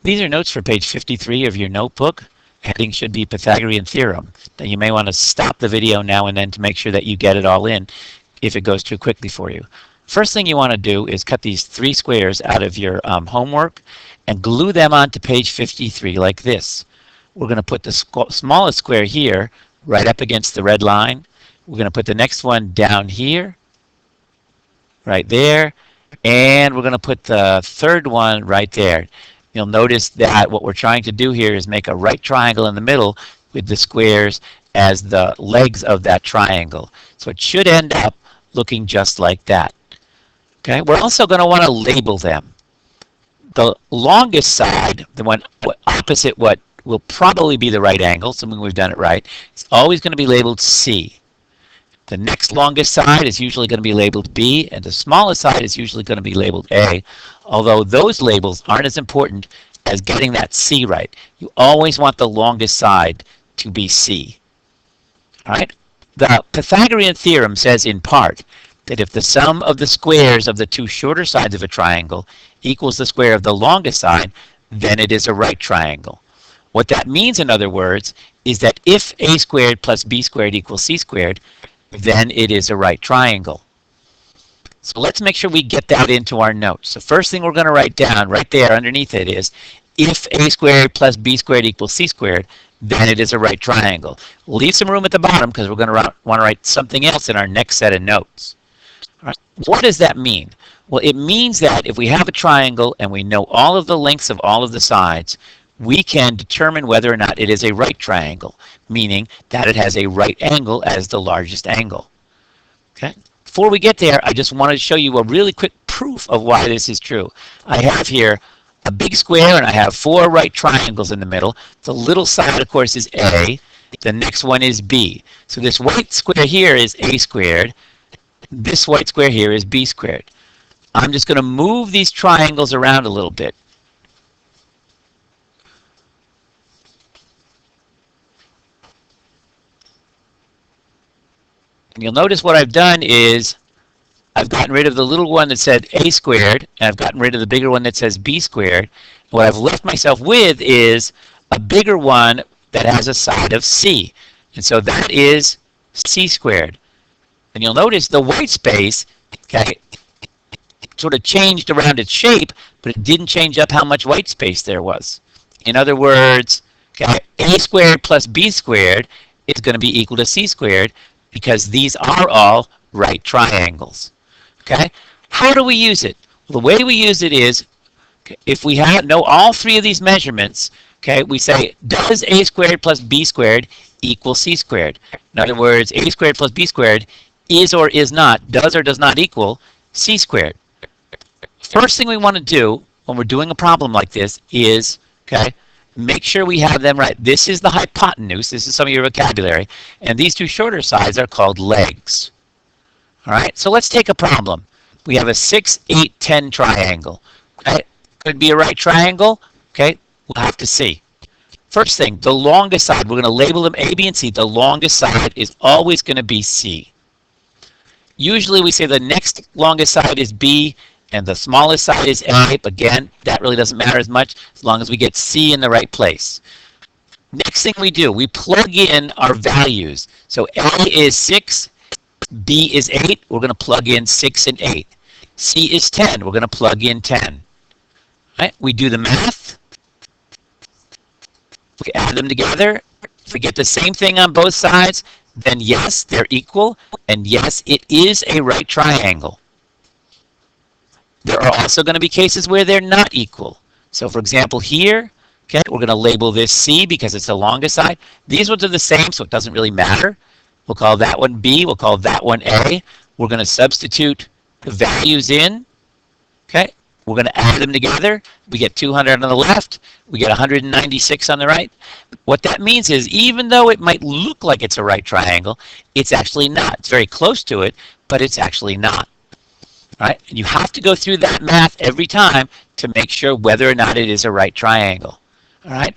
These are notes for page 53 of your notebook. Heading should be Pythagorean Theorem. Now you may want to stop the video now and then to make sure that you get it all in if it goes too quickly for you. First thing you want to do is cut these 3 squares out of your homework and glue them onto page 53 like this. We're going to put the smallest square here right up against the red line. We're going to put the next one down here, right there, and we're going to put the third one right there. You'll notice that what we're trying to do here is make a right triangle in the middle with the squares as the legs of that triangle. So it should end up looking just like that. Okay, we're also going to want to label them. The longest side, the one opposite what will probably be the right angle, assuming we've done it right, it's always going to be labeled C. The next longest side is usually going to be labeled B, and the smallest side is usually going to be labeled A, although those labels aren't as important as getting that C right. You always want the longest side to be C. All right? The Pythagorean theorem says in part that if the sum of the squares of the 2 shorter sides of a triangle equals the square of the longest side, then it is a right triangle. What that means, in other words, is that if a squared plus b squared equals c squared, then it is a right triangle. So let's make sure we get that into our notes. So first thing we're going to write down right there underneath it is, if a squared plus b squared equals c squared, then it is a right triangle. We'll leave some room at the bottom because we're going to want to write something else in our next set of notes. All right. What does that mean? Well, it means that if we have a triangle and we know all of the lengths of all of the sides, we can determine whether or not it is a right triangle, meaning that it has a right angle as the largest angle. Okay? Before we get there, I just wanted to show you a really quick proof of why this is true. I have here a big square and I have 4 right triangles in the middle. The little side, of course, is A. The next one is B. So this white square here is A squared. This white square here is B squared. I'm just going to move these triangles around a little bit. And you'll notice what I've done is I've gotten rid of the little one that said a squared, and I've gotten rid of the bigger one that says b squared. What I've left myself with is a bigger one that has a side of c. And so that is c squared. And you'll notice the white space, okay, sort of changed around its shape, but it didn't change up how much white space there was. In other words, okay, a squared plus b squared is going to be equal to c squared, because these are all right triangles. Okay? How do we use it? Well, the way we use it is, okay, if we know all 3 of these measurements, okay, we say, does a squared plus b squared equal c squared? In other words, a squared plus b squared is or is not, does or does not equal c squared. First thing we want to do when we're doing a problem like this is, okay, make sure we have them right. This is the hypotenuse. This is some of your vocabulary. And these 2 shorter sides are called legs. All right, so let's take a problem. We have a 6, 8, 10 triangle. Okay? Could be a right triangle. Okay, we'll have to see. First thing, the longest side, we're going to label them A, B, and C. The longest side is always going to be C. Usually we say the next longest side is B, and the smallest side is A, but again, that really doesn't matter as much as long as we get C in the right place. Next thing we do, we plug in our values. So A is 6, B is 8, we're going to plug in 6 and 8. C is 10, we're going to plug in 10. Right? We do the math. We add them together. If we get the same thing on both sides, then yes, they're equal, and yes, it is a right triangle. There are also going to be cases where they're not equal. So for example here, okay, we're going to label this C because it's the longest side. These ones are the same, so it doesn't really matter. We'll call that one B, we'll call that one A. We're going to substitute the values in, okay? We're going to add them together. We get 200 on the left, we get 196 on the right. What that means is even though it might look like it's a right triangle, it's actually not. It's very close to it, but it's actually not. Right? And you have to go through that math every time to make sure whether or not it is a right triangle. All right?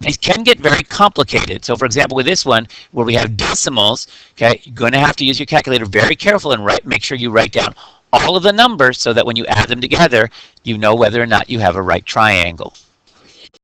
These can get very complicated. So for example, with this one, where we have decimals, okay, you're going to have to use your calculator very careful and make sure you write down all of the numbers so that when you add them together, you know whether or not you have a right triangle.